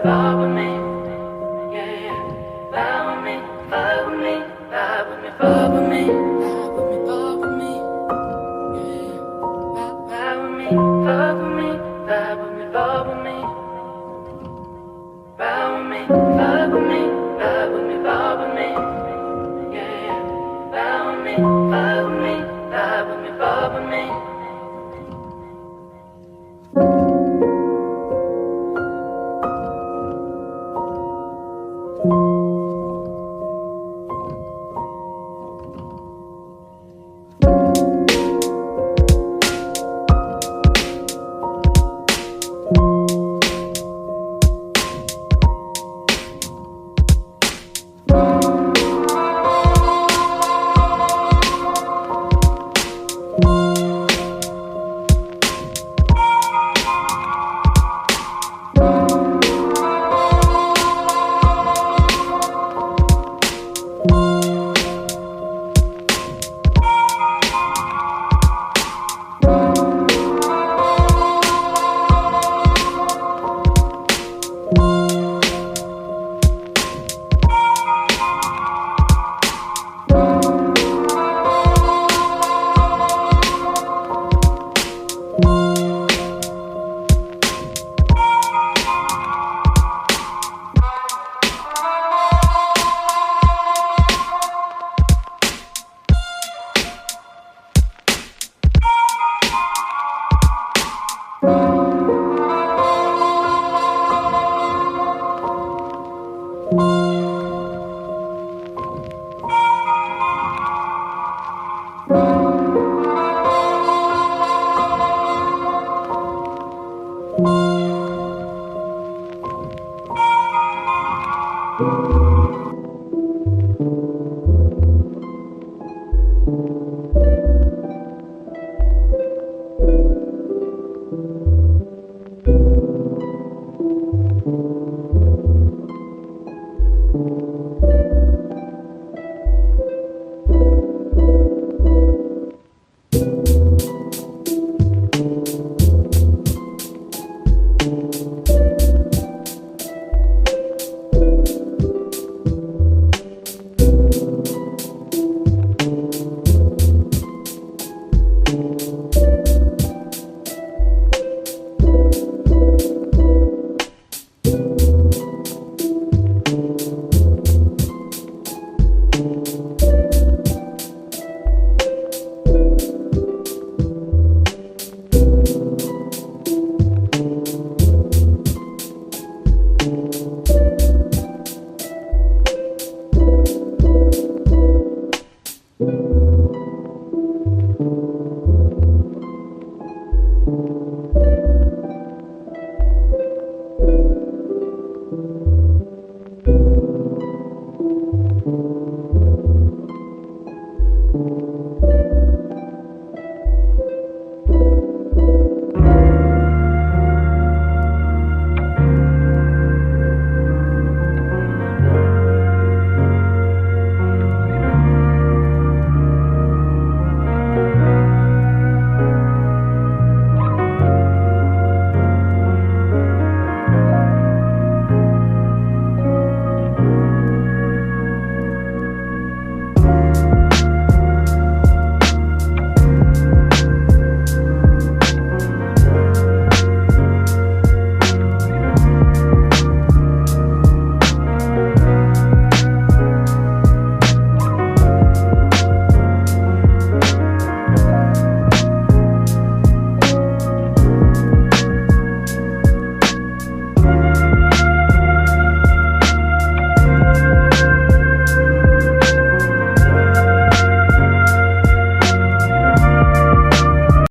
vibe with me. Yeah, yeah. Vibe with me, vibe with me, vibe with me, vibe with me. Vibe with me, vibe with me. Yeah. Vibe with me, vibe with me, vibe with me, vibe with me. Vibe with me, vibe with me, vibe with me, vibe with me. Yeah, yeah. Vibe with me, vibe with me, vibe with me, vibe with me. You